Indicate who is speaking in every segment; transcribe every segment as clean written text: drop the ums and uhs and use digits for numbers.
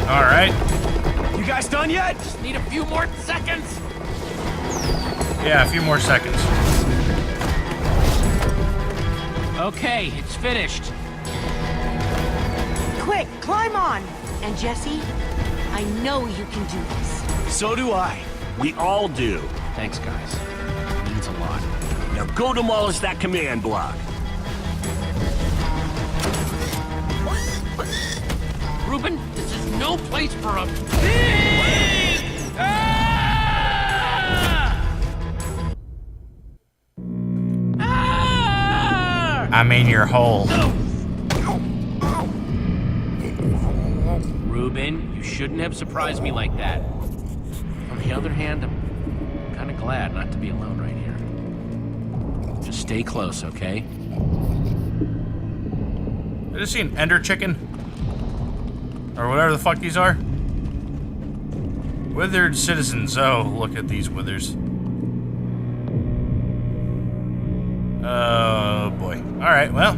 Speaker 1: All right.
Speaker 2: You guys done yet?
Speaker 3: Just need a few more seconds.
Speaker 1: Yeah, a few more seconds.
Speaker 3: Okay, it's finished.
Speaker 4: Quick, climb on. And Jesse, I know you can do this.
Speaker 2: So do I.
Speaker 5: We all do.
Speaker 3: Thanks, guys. It means a lot.
Speaker 5: Now go demolish that command block.
Speaker 3: Ruben, this is no place for a...
Speaker 1: I mean your hole.
Speaker 3: Ruben, you shouldn't have surprised me like that. On the other hand, I'm kind of glad not to be alone right here. Just stay close, okay?
Speaker 1: I just see an ender chicken. Or whatever the fuck these are. Withered citizens. Oh, look at these withers. Oh boy. Alright, well.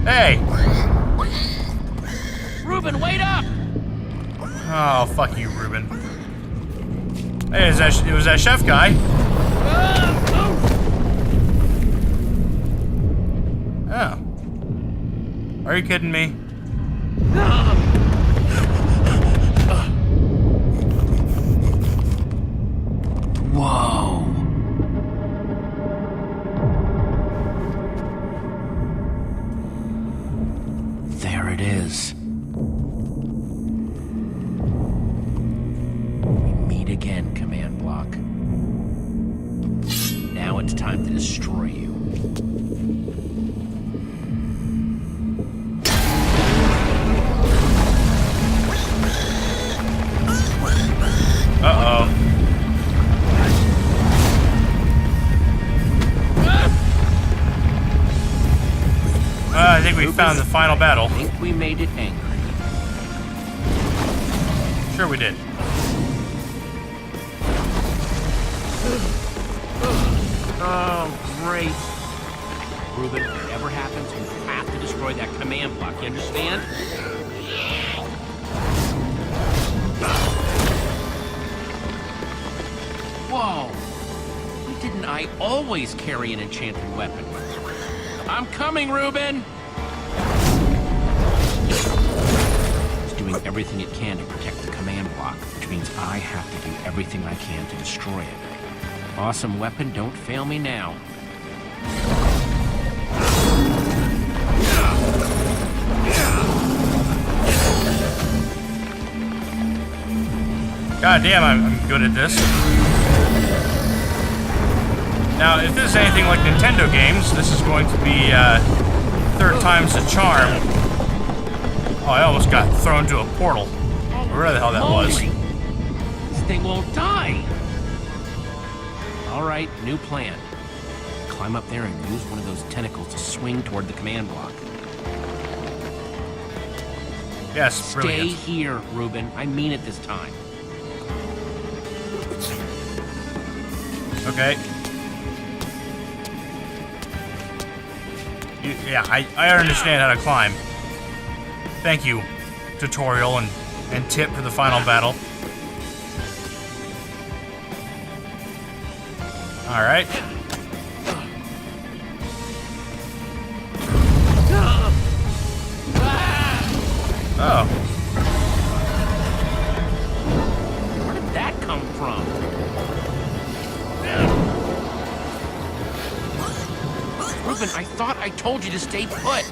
Speaker 1: Hey!
Speaker 3: Ruben, wait up!
Speaker 1: Oh, fuck you, Ruben. Hey, it was that chef guy. Oh. Are you kidding me?
Speaker 3: Whoa. There it is. We meet again, command block. Now it's time to destroy you.
Speaker 1: Uh-oh. I think we found the final battle.
Speaker 3: I think we made it angry.
Speaker 1: Sure we did.
Speaker 3: Oh, great. Ruben, whatever happens, we have to destroy that command block, you understand? Whoa! Why didn't I always carry an enchanted weapon? I'm coming, Ruben! It's doing everything it can to protect the command block, which means I have to do everything I can to destroy it. Awesome weapon, don't fail me now.
Speaker 1: God damn, I'm good at this. Now, if this is anything like Nintendo games, this is going to be third time's the charm. Oh, I almost got thrown to a portal. Where the hell that was.
Speaker 3: This thing won't die. All right, new plan. Climb up there and use one of those tentacles to swing toward the command block.
Speaker 1: Yes, brilliant.
Speaker 3: Stay here, Ruben. I mean it this time.
Speaker 1: Okay. Yeah, I understand how to climb. Thank you, tutorial and tip for the final battle. Alright. Oh.
Speaker 3: Where did that come from? Ruben, I thought I told you to stay put.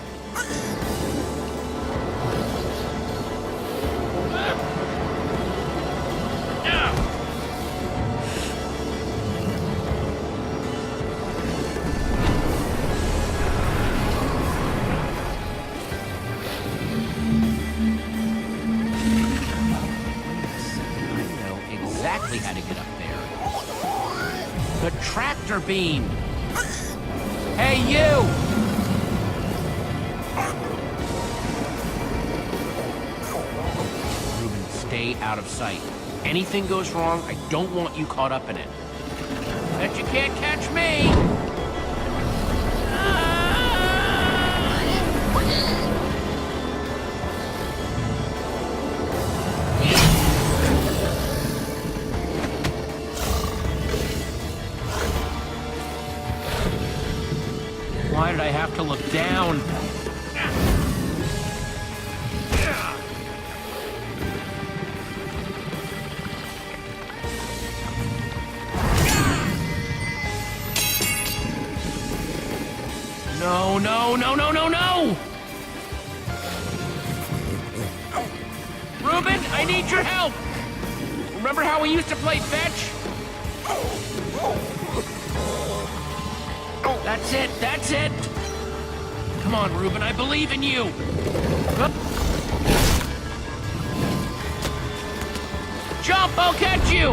Speaker 3: How to get up there. The tractor beam. Hey, you! Ruben, stay out of sight. Anything goes wrong, I don't want you caught up in it. Bet you can't catch me! have to look down. No, no, no, no, no, no! Reuben, I need your help! Remember how we used to play fetch? That's it, that's it! Come on, Reuben, I believe in you! Jump, I'll catch you!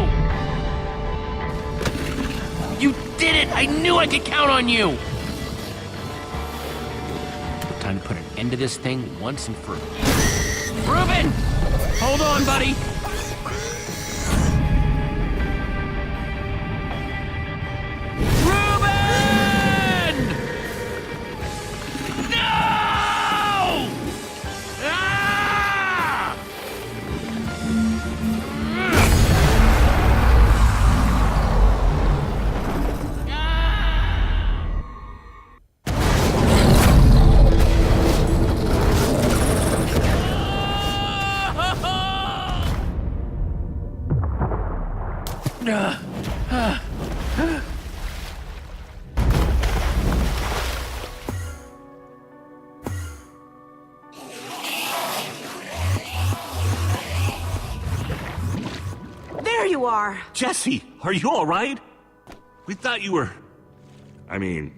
Speaker 3: You did it! I knew I could count on you! Time to put an end to this thing once and for all. Reuben! Hold on, buddy! Reuben! No! Ah!
Speaker 4: There you are!
Speaker 5: Jesse, are you all right? We thought you were... I mean,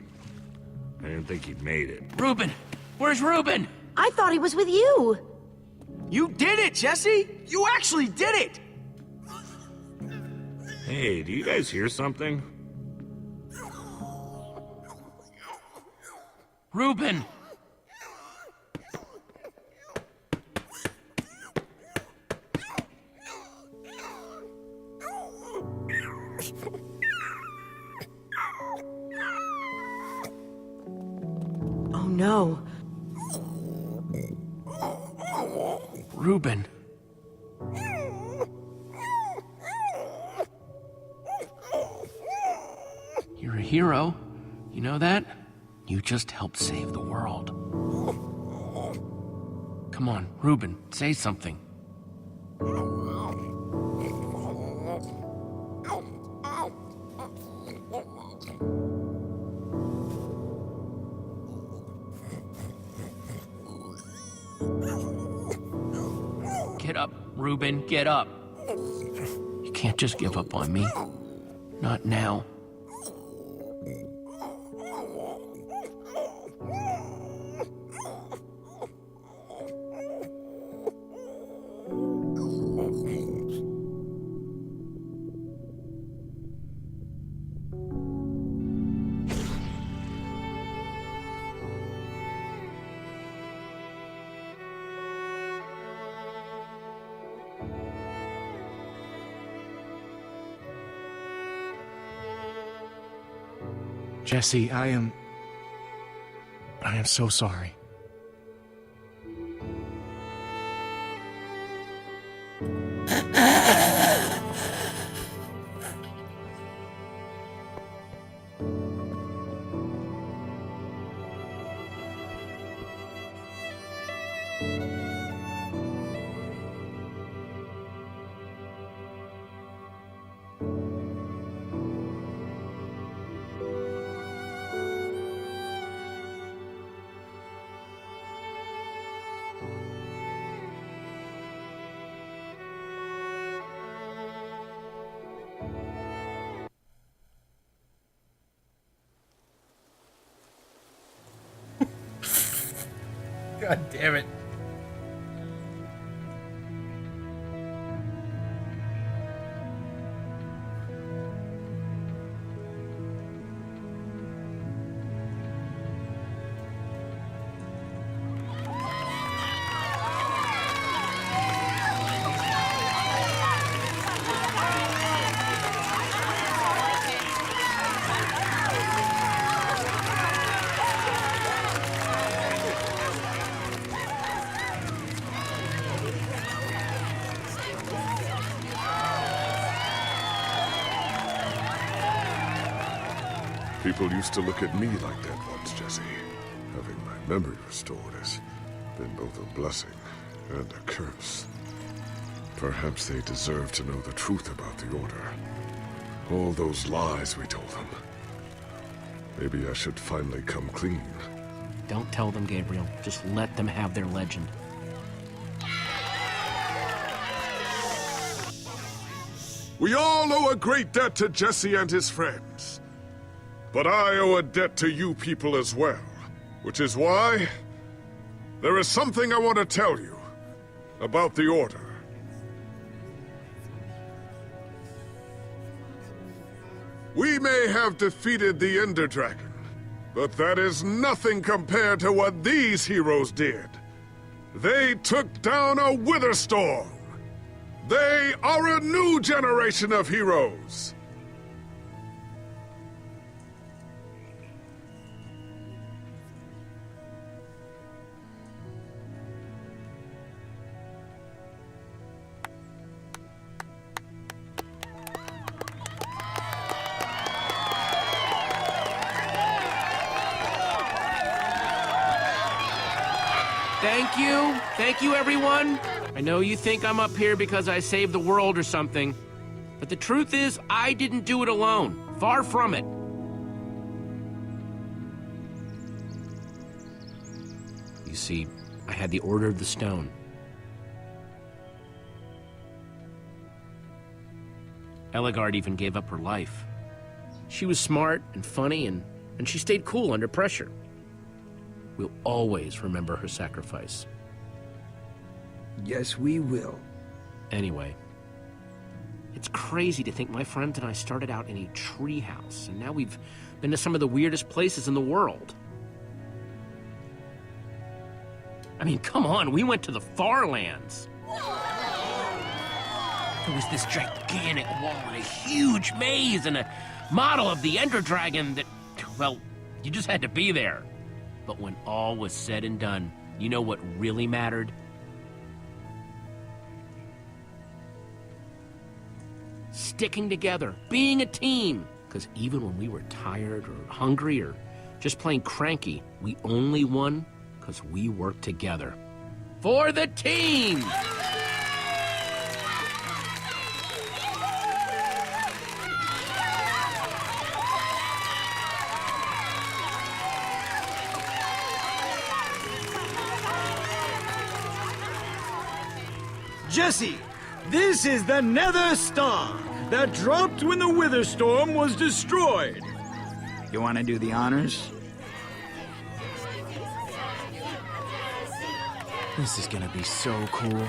Speaker 5: I didn't think you'd made it.
Speaker 3: Reuben! Where's Reuben?
Speaker 4: I thought he was with you!
Speaker 2: You did it, Jesse! You actually did it!
Speaker 5: Hey, do you guys hear something?
Speaker 3: Reuben!
Speaker 4: Oh no.
Speaker 3: Reuben. You're a hero. You know that? You just helped save the world. Come on, Reuben, say something. Get up, Reuben, get up. You can't just give up on me. Not now.
Speaker 2: Jesse, I am so sorry.
Speaker 1: God damn it.
Speaker 6: People used to look at me like that once, Jesse. Having my memory restored has been both a blessing and a curse. Perhaps they deserve to know the truth about the Order. All those lies we told them. Maybe I should finally come clean.
Speaker 3: Don't tell them, Gabriel. Just let them have their legend.
Speaker 6: We all owe a great debt to Jesse and his friends. But I owe a debt to you people as well. Which is why there is something I want to tell you about the Order. We may have defeated the Ender Dragon, but that is nothing compared to what these heroes did. They took down a Wither Storm. They are a new generation of heroes.
Speaker 3: Thank you. Thank you, everyone. I know you think I'm up here because I saved the world or something, but the truth is, I didn't do it alone. Far from it. You see, I had the Order of the Stone. Eligard even gave up her life. She was smart and funny, and she stayed cool under pressure. We'll always remember her sacrifice.
Speaker 2: Yes, we will.
Speaker 3: Anyway, it's crazy to think my friends and I started out in a treehouse, and now we've been to some of the weirdest places in the world. I mean, come on, we went to the far lands. There was this gigantic wall and a huge maze and a model of the Ender Dragon that, well, you just had to be there. But when all was said and done, you know what really mattered? Sticking together, being a team. Because even when we were tired or hungry or just plain cranky, we only won because we worked together. For the team!
Speaker 2: Jesse, this is the Nether Star that dropped when the Wither Storm was destroyed. You want to do the honors?
Speaker 3: This is gonna be so cool.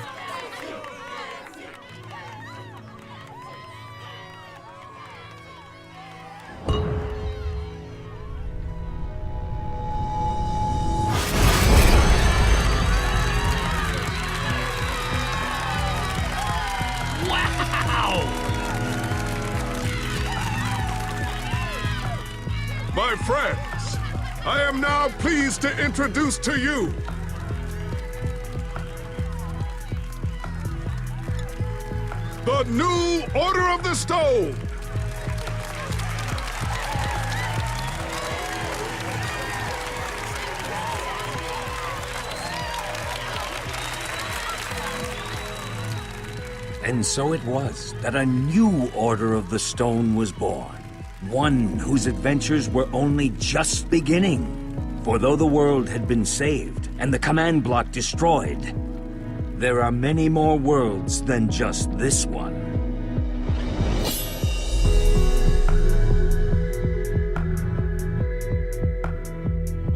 Speaker 6: My friends, I am now pleased to introduce to you the new Order of the Stone.
Speaker 7: And so it was that a new Order of the Stone was born. One whose adventures were only just beginning. For though the world had been saved and the command block destroyed, there are many more worlds than just this one.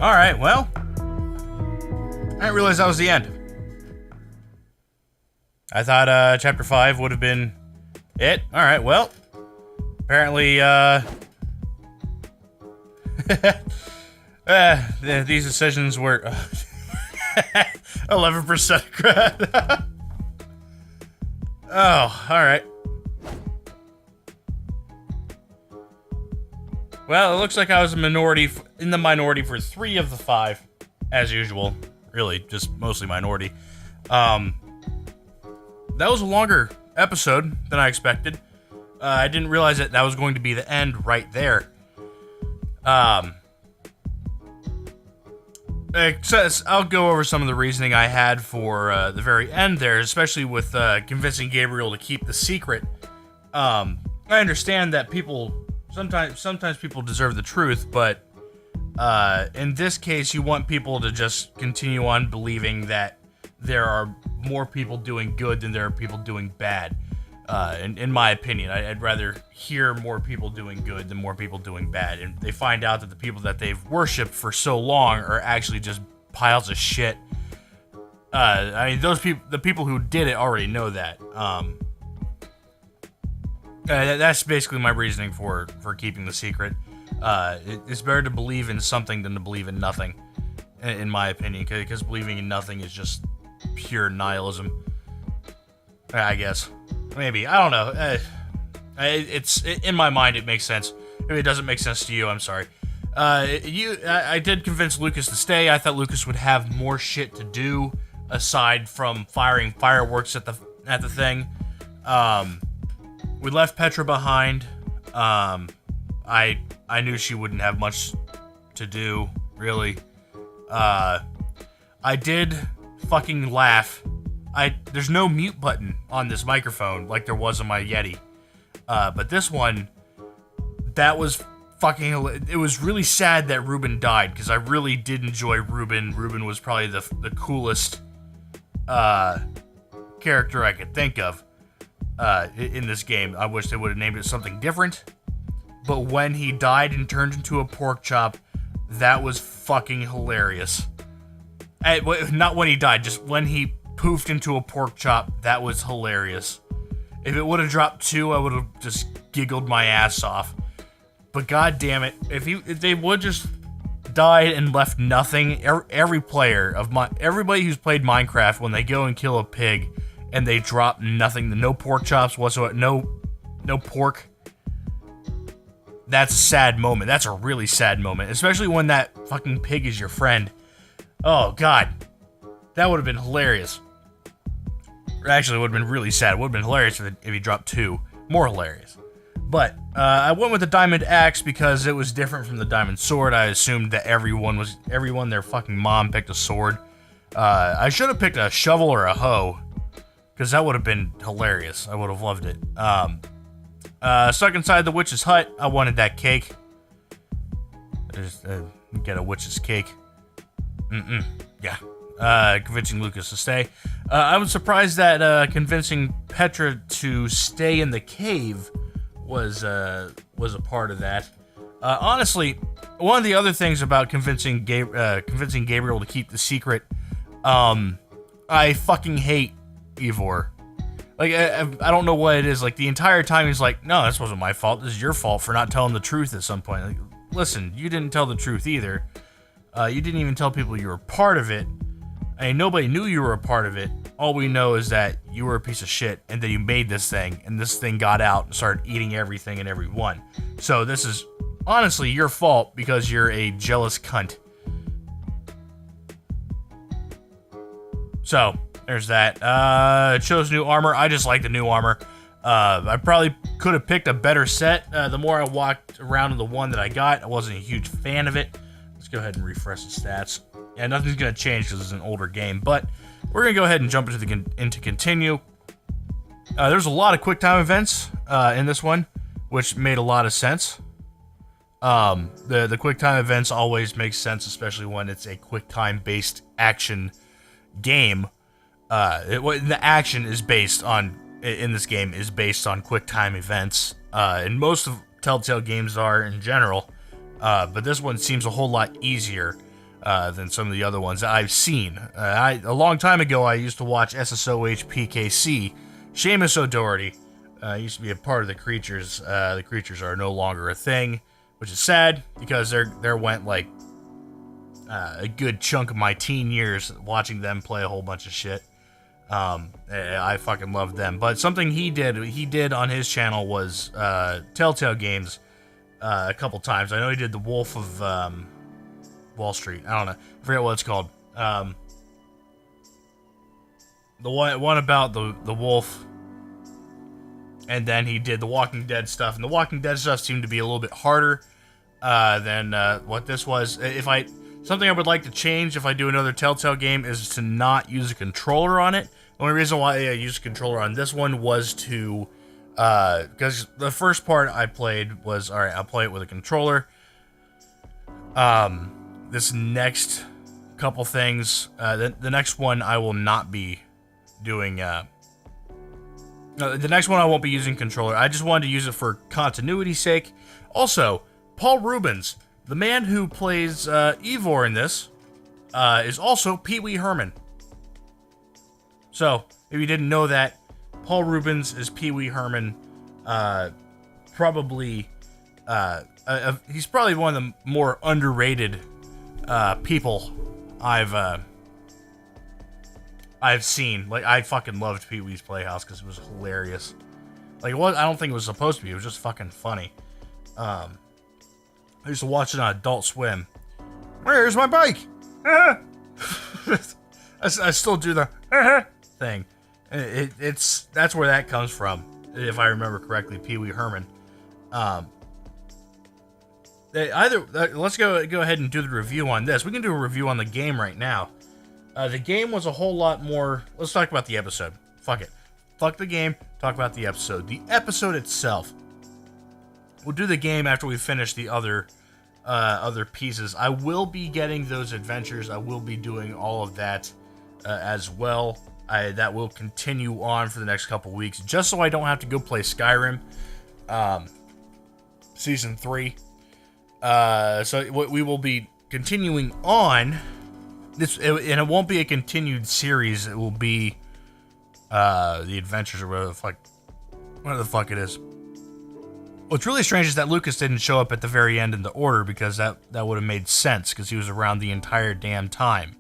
Speaker 1: All right, well, I didn't realize that was the end. I thought Chapter 5 would have been it. All right, well, apparently, these decisions were 11% correct. Oh, all right. Well, it looks like I was in the minority for 3 of the 5, as usual. Really, just mostly minority. That was a longer episode than I expected. I didn't realize that was going to be the end right there. I'll go over some of the reasoning I had for the very end there, especially with convincing Gabriel to keep the secret. I understand that sometimes people deserve the truth, but in this case, you want people to just continue on believing that there are more people doing good than there are people doing bad. In my opinion, I'd rather hear more people doing good than more people doing bad. And they find out that the people that they've worshipped for so long are actually just piles of shit. I mean, the people who did it already know that. That's basically my reasoning for keeping the secret. It's better to believe in something than to believe in nothing, in my opinion, because believing in nothing is just pure nihilism. I guess. Maybe. I don't know. It's in my mind, it makes sense. If it doesn't make sense to you, I'm sorry. I did convince Lucas to stay. I thought Lucas would have more shit to do aside from firing fireworks at the thing. We left Petra behind. I knew she wouldn't have much to do, really. I did fucking laugh. There's no mute button on this microphone like there was on my Yeti. But this one, that was fucking... It was really sad that Ruben died, because I really did enjoy Ruben. Ruben was probably the coolest character I could think of in this game. I wish they would have named it something different. But when he died and turned into a pork chop, that was fucking hilarious. Not when he died, just when he poofed into a pork chop, that was hilarious. If it would have dropped 2, I would have just giggled my ass off. But god damn it, if they would just died and left nothing, everybody who's played Minecraft, when they go and kill a pig and they drop nothing, no pork chops whatsoever, no pork, that's a sad moment. That's a really sad moment, especially when that fucking pig is your friend. Oh god, that would have been hilarious. Actually, it would have been really sad. It would have been hilarious if he dropped 2. More hilarious. But I went with the diamond axe because it was different from the diamond sword. I assumed that everyone, their fucking mom picked a sword. I should have picked a shovel or a hoe, because that would have been hilarious. I would have loved it. Stuck inside the witch's hut. I wanted that cake. Just get a witch's cake. Yeah. Convincing Lucas to stay. I was surprised that convincing Petra to stay in the cave was a part of that. Honestly, one of the other things about convincing Gabriel to keep the secret, I fucking hate Ivor. Like, I don't know what it is. Like, the entire time he's like, no, this wasn't my fault. This is your fault for not telling the truth at some point. Like, listen, you didn't tell the truth either. You didn't even tell people you were part of it. I mean, nobody knew you were a part of it. All we know is that you were a piece of shit and that you made this thing, and this thing got out and started eating everything and everyone. So this is honestly your fault because you're a jealous cunt. So, there's that. Chose new armor. I just like the new armor. I probably could have picked a better set. The more I walked around to the one that I got, I wasn't a huge fan of it. Let's go ahead and refresh the stats. Yeah, nothing's going to change because it's an older game, but we're going to go ahead and jump into continue. There's a lot of quick time events in this one, which made a lot of sense. The quick time events always make sense, especially when it's a quick time based action game. The action is based on, in this game, is based on quick time events, and most of Telltale Games are in general, but this one seems a whole lot easier than some of the other ones that I've seen. A long time ago, I used to watch SSOH PKC. Seamus O'Doherty used to be a part of the Creatures. The Creatures are no longer a thing, which is sad because there went like a good chunk of my teen years watching them play a whole bunch of shit. I fucking loved them. But something he did on his channel was Telltale Games a couple times. I know he did The Wolf of Wall Street. I don't know. I forget what it's called. The one about the wolf. And then he did the Walking Dead stuff. And the Walking Dead stuff seemed to be a little bit harder than what this was. Something I would like to change if I do another Telltale game is to not use a controller on it. The only reason why I used a controller on this one was to, because the first part I played was, alright, I'll play it with a controller. This next couple things, the next one I will not be doing, the next one I won't be using controller. I just wanted to use it for continuity's sake. Also, Paul Rubens, the man who plays Ivor in this, is also Pee Wee Herman. So, if you didn't know that, Paul Rubens is Pee Wee Herman. Probably, he's probably one of the more underrated people I've seen. Like, I fucking loved Pee Wee's Playhouse because it was hilarious. Like, I don't think it was supposed to be. It was just fucking funny. I used to watch it on Adult Swim. Where's my bike? I still do the thing. That's where that comes from, if I remember correctly. Pee Wee Herman. Let's go ahead and do the review on this. We can do a review on the game right now. The game was a whole lot more. Let's talk about the episode. Fuck it. Fuck the game. Talk about the episode. The episode itself. We'll do the game after we finish the other pieces. I will be getting those adventures. I will be doing all of that as well. That will continue on for the next couple weeks, just so I don't have to go play Skyrim Season 3. So we will be continuing on this, and it won't be a continued series. It will be the adventures or whatever the fuck it is. What's really strange is that Lucas didn't show up at the very end in the order, because that would have made sense, because he was around the entire damn time.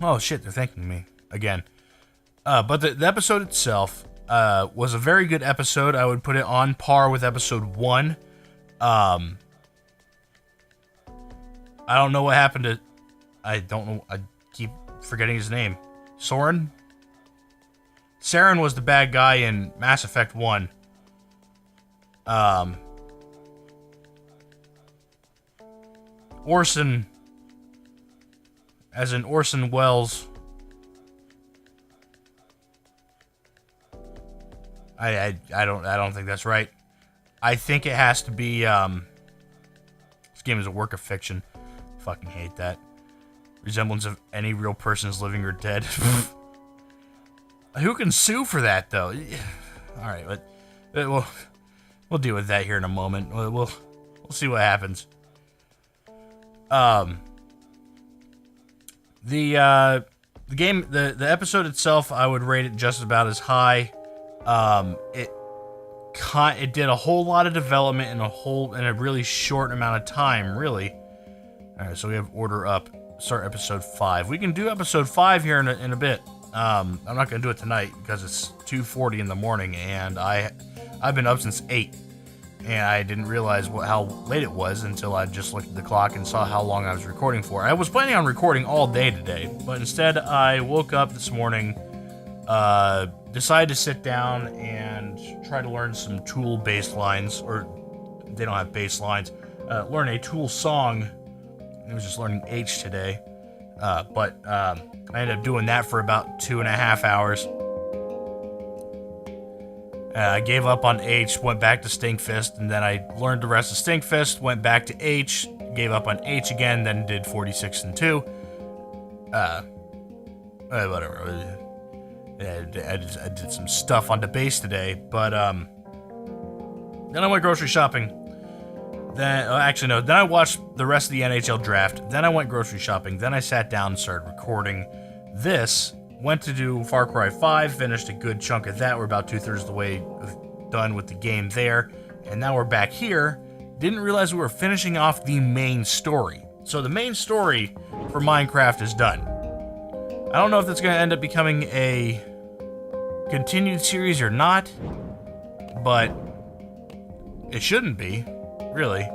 Speaker 1: Oh shit, they're thanking me again. But the episode itself was a very good episode. I would put it on par with episode 1. I don't know what happened to... I don't know. I keep forgetting his name. Soren? Saren was the bad guy in Mass Effect 1. Orson... As in Orson Welles. I don't think that's right. I think it has to be this game is a work of fiction. Fucking hate that. Resemblance of any real person is living or dead. Who can sue for that though? Alright, but we'll deal with that here in a moment. We'll see what happens. The game, the episode itself, I would rate it just about as high. It did a whole lot of development in a really short amount of time, really. All right, so we have order up. Start episode 5. We can do episode 5 here in a bit. I'm not gonna do it tonight because it's 2:40 in the morning, and I've been up since 8. And I didn't realize how late it was until I just looked at the clock and saw how long I was recording for. I was planning on recording all day today, but instead I woke up this morning, decided to sit down and try to learn some tool bass lines, or they don't have bass lines, learn a tool song. I was just learning H today, but I ended up doing that for about 2.5 hours. I gave up on H, went back to Stinkfist, and then I learned the rest of Stinkfist, went back to H, gave up on H again, then did 46 and 2. Whatever. I did some stuff on the base today, but then I went grocery shopping. Then I watched the rest of the NHL draft. Then I went grocery shopping. Then I sat down and started recording this. Went to do Far Cry 5, finished a good chunk of that. We're about 2/3 of the way done with the game there. And now we're back here. Didn't realize we were finishing off the main story. So the main story for Minecraft is done. I don't know if that's going to end up becoming a continued series or not, but it shouldn't be, really.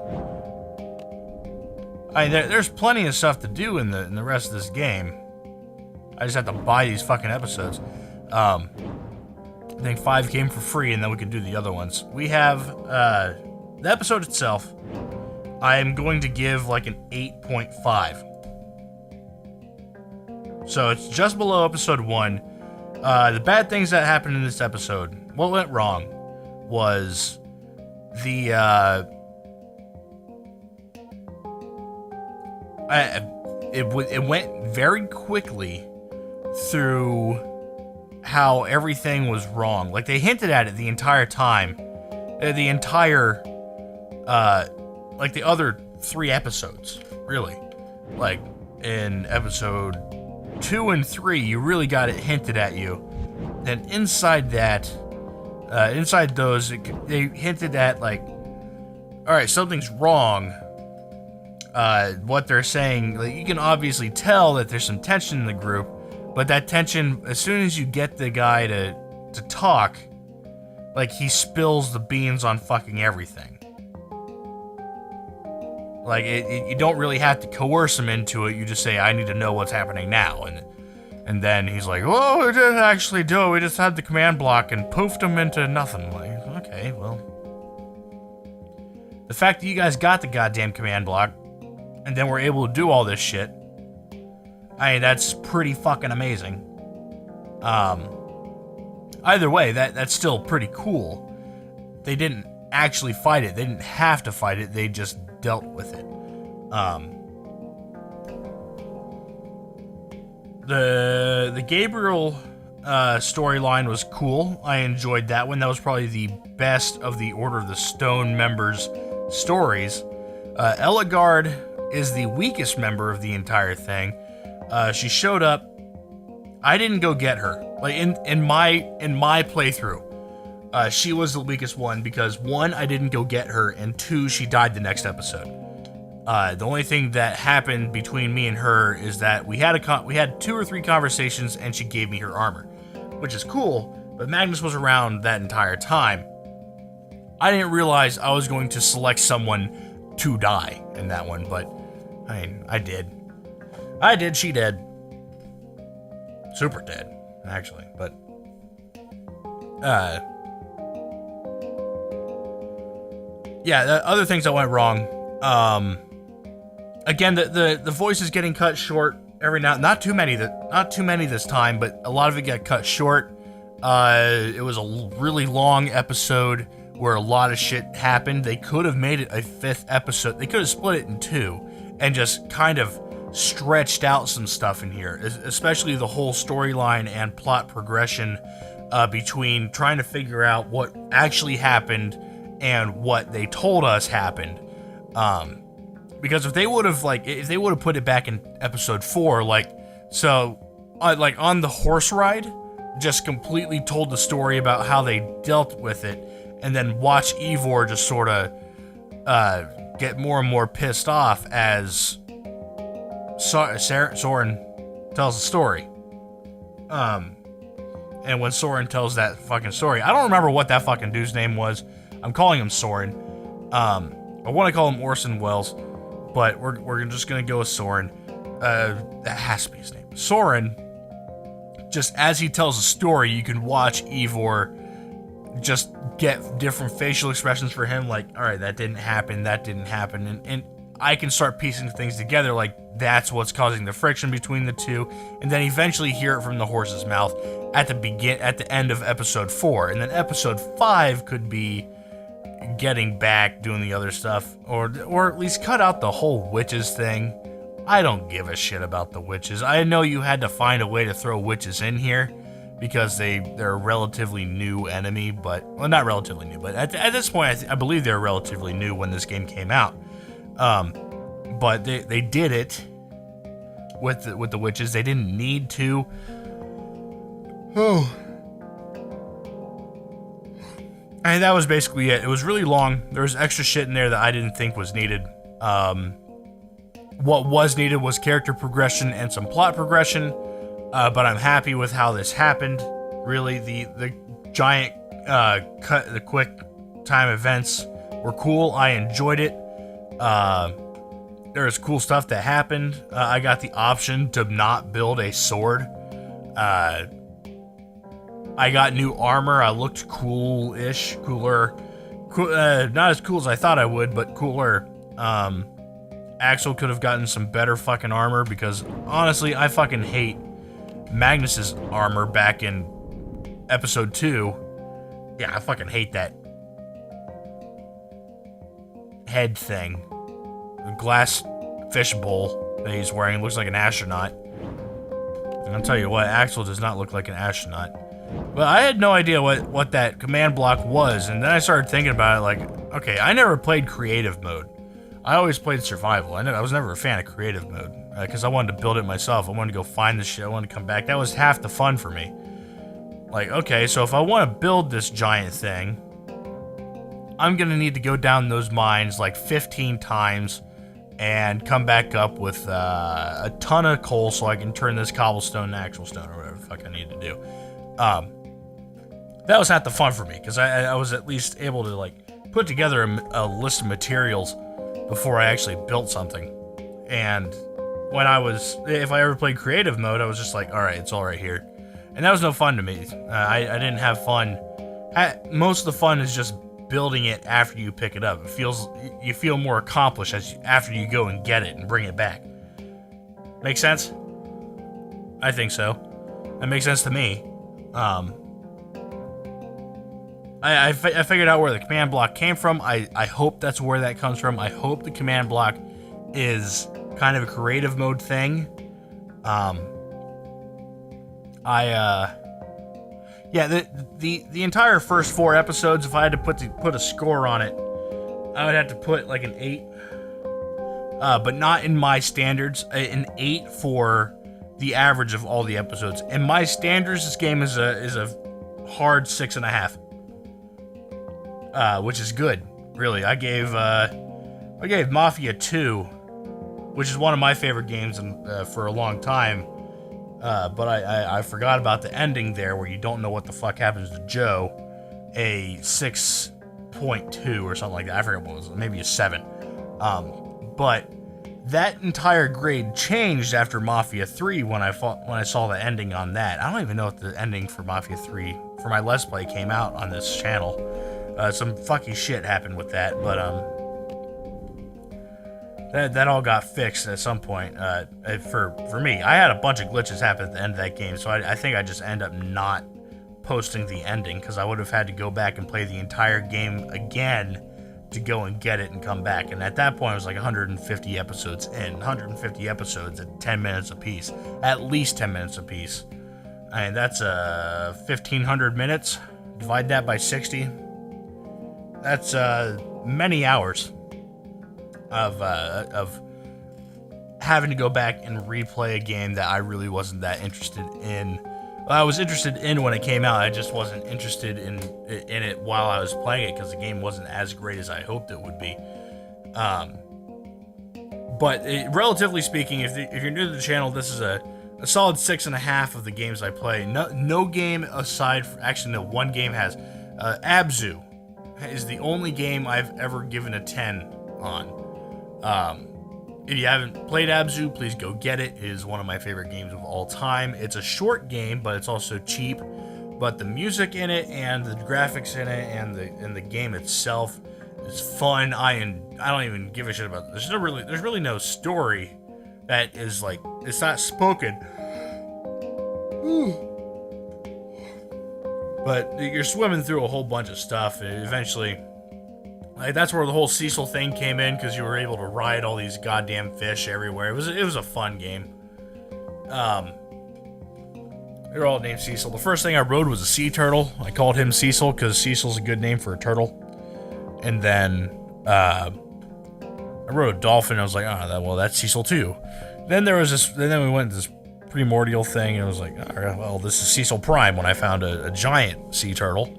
Speaker 1: I mean, there's plenty of stuff to do in the rest of this game. I just have to buy these fucking episodes. I think 5 came for free, and then we can do the other ones. We have the episode itself. I'm going to give like an 8.5. So it's just below episode 1. The bad things that happened in this episode, what went wrong was it went very quickly through how everything was wrong. Like, they hinted at it the entire time. The entire, like the other 3 episodes, really. Like, in episode 2 and 3, you really got it hinted at you. And inside that, inside those, they hinted at, like, alright, something's wrong. What they're saying, like, you can obviously tell that there's some tension in the group, but that tension, as soon as you get the guy to talk, like, he spills the beans on fucking everything. Like, you don't really have to coerce him into it, you just say, I need to know what's happening now, and then he's like, oh, we didn't actually do it, we just had the command block and poofed him into nothing. Like, okay, well. The fact that you guys got the goddamn command block, and then we're able to do all this shit, I mean, that's pretty fucking amazing. Either way, that's still pretty cool. They didn't actually fight it. They didn't have to fight it. They just dealt with it. The Gabriel storyline was cool. I enjoyed that one. That was probably the best of the Order of the Stone members' stories. Ellegaard is the weakest member of the entire thing. She showed up. I didn't go get her. Like, in my playthrough, she was the weakest one because 1, I didn't go get her, and 2, she died the next episode. The only thing that happened between me and her is that we had 2 or 3 conversations, and she gave me her armor, which is cool. But Magnus was around that entire time. I didn't realize I was going to select someone to die in that one, but I mean, I did. She did. Super dead, actually, but yeah, the other things that went wrong, again, the voice is getting cut short every now, not too many this time, but a lot of it got cut short. It was a really long episode where a lot of shit happened. They could have made it a 5th episode. They could have split it in 2 and just kind of stretched out some stuff in here, especially the whole storyline and plot progression between trying to figure out what actually happened and what they told us happened. Because if they would have put it back in episode 4, like on the horse ride, just completely told the story about how they dealt with it, and then watch Ivor just sort of get more and more pissed off as Soren tells the story. And when Soren tells that fucking story, I don't remember what that fucking dude's name was. I'm calling him Soren. I want to call him Orson Welles, but we're just gonna go with Soren. That has to be his name. Soren, just as he tells the story, you can watch Ivor just get different facial expressions for him, like, alright, that didn't happen, and I can start piecing things together, like, that's what's causing the friction between the two, and then eventually hear it from the horse's mouth at the end of episode 4, and then episode 5 could be getting back, doing the other stuff, or at least cut out the whole witches thing. I don't give a shit about the witches. I know you had to find a way to throw witches in here, because they're a relatively new enemy, but, well, not relatively new, but at this point, I believe they're relatively new when this game came out. But they did it with the witches. They didn't need to. Oh. And that was basically it. It was really long. There was extra shit in there that I didn't think was needed. What was needed was character progression and some plot progression. But I'm happy with how this happened. Really, the giant the quick time events were cool. I enjoyed it. There was cool stuff that happened. I got the option to not build a sword. I got new armor. I looked cool-ish, cooler. Not as cool as I thought I would, but cooler. Axel could have gotten some better fucking armor, because honestly, I fucking hate Magnus's armor back in episode 2. Yeah, I fucking hate that head thing. The glass fishbowl that he's wearing looks like an astronaut. And I'll tell you what, Axel does not look like an astronaut. But I had no idea what that command block was, and then I started thinking about it like, okay, I never played creative mode. I always played survival. I was never a fan of creative mode, because I wanted to build it myself. I wanted to go find the shit, I wanted to come back. That was half the fun for me. Like, okay, so if I want to build this giant thing, I'm gonna need to go down those mines like 15 times and come back up with a ton of coal so I can turn this cobblestone to actual stone or whatever the fuck I need to do. That was half the fun for me, because I was at least able to like put together a list of materials before I actually built something. And when if I ever played creative mode, I was just like, alright, it's all right here. And that was no fun to me. I didn't have fun. Most of the fun is just building it after you pick it up. You feel more accomplished after you go and get it and bring it back. Make sense? I think so. That makes sense to me. I figured out where the command block came from. I hope that's where that comes from. I hope the command block is kind of a creative mode thing. Yeah, the entire first 4 episodes, if I had to put a score on it, I would have to put like an 8. But not in my standards. An 8 for the average of all the episodes. In my standards, this game is a hard 6.5. Which is good, really. I gave Mafia 2, which is one of my favorite games for a long time. But I forgot about the ending there where you don't know what the fuck happens to Joe. A 6.2 or something like that. I forget what it was. Maybe a 7. But that entire grade changed after Mafia 3 when I saw the ending on that. I don't even know if the ending for Mafia 3 for my Let's Play came out on this channel. Some fucking shit happened with that, but that all got fixed at some point. For me, I had a bunch of glitches happen at the end of that game, so I think I just end up not posting the ending, because I would have had to go back and play the entire game again to go and get it and come back. And at that point, it was like 150 episodes in. 150 episodes at 10 minutes apiece. At least 10 minutes apiece. I mean, that's 1,500 minutes. Divide that by 60. That's many hours of having to go back and replay a game that I really wasn't that interested in. Well, I was interested in when it came out. I just wasn't interested in it while I was playing it, because the game wasn't as great as I hoped it would be. But relatively speaking, if you're new to the channel, this is a solid 6.5 of the games I play. No game aside from, actually no, one game has. Abzu is the only game I've ever given a 10 on. If you haven't played Abzu, please go get it. It is one of my favorite games of all time. It's a short game, but it's also cheap. But the music in it and the graphics in it and the game itself is fun. I don't even give a shit about it. There's really no story that is like, it's not spoken. But you're swimming through a whole bunch of stuff, and eventually, like, that's where the whole Cecil thing came in, because you were able to ride all these goddamn fish everywhere. It was a fun game. They're all named Cecil. The first thing I rode was a sea turtle. I called him Cecil because Cecil's a good name for a turtle. And then I rode a dolphin. I was like, well, that's Cecil too. Then there was this. Then we went to this primordial thing, and I was like, all right, well, this is Cecil Prime, when I found a giant sea turtle.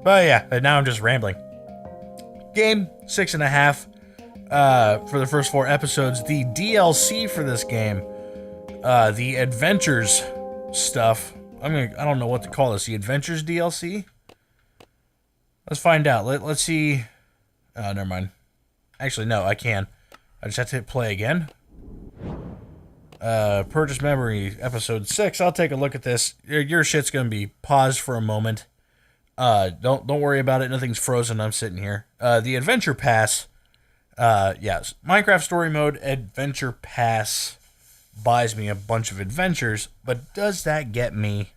Speaker 1: But yeah, now I'm just rambling. Game 6.5 for the first 4 episodes. The DLC for this game, the adventures stuff. I don't know what to call this. The adventures DLC. Let's find out. Let's see. Oh, never mind. Actually, no, I can. I just have to hit play again. Purchase memory, episode 6. I'll take a look at this. Your shit's gonna be paused for a moment. Don't worry about it. Nothing's frozen. I'm sitting here. The adventure pass Yes, Minecraft Story Mode Adventure Pass buys me a bunch of adventures, but does that get me...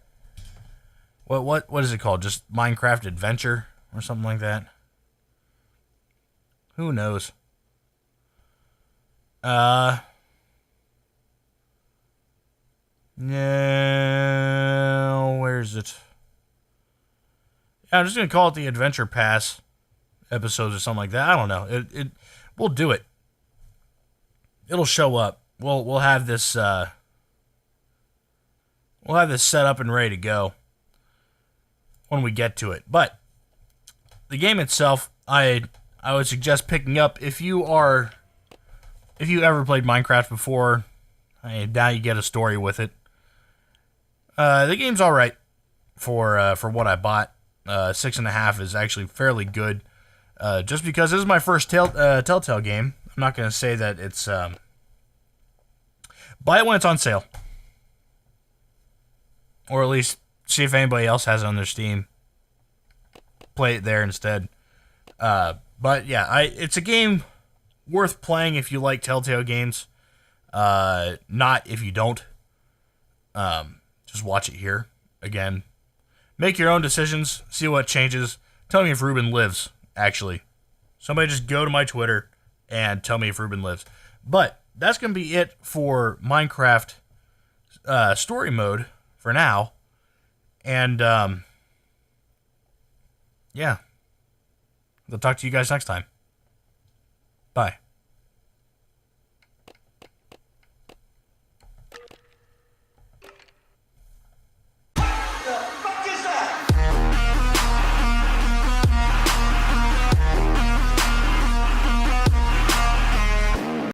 Speaker 1: What is it called? Just Minecraft Adventure or something like that? Who knows? No, where's it? Yeah, I'm just gonna call it the Adventure Pass episodes or something like that. I don't know. We'll do it. It'll show up. We'll have this set up and ready to go when we get to it. But the game itself, I would suggest picking up if you ever played Minecraft before. Now you get a story with it. The game's all right for what I bought. 6.5 is actually fairly good. Just because this is my first Telltale game, I'm not going to say that it's... buy it when it's on sale. Or at least see if anybody else has it on their Steam. Play it there instead. But yeah, it's a game worth playing if you like Telltale games. Not if you don't. Just watch it here. Again, make your own decisions. See what changes. Tell me if Ruben lives, actually. Somebody just go to my Twitter and tell me if Ruben lives. But that's going to be it for Minecraft story mode for now. And, yeah. I'll talk to you guys next time. Bye.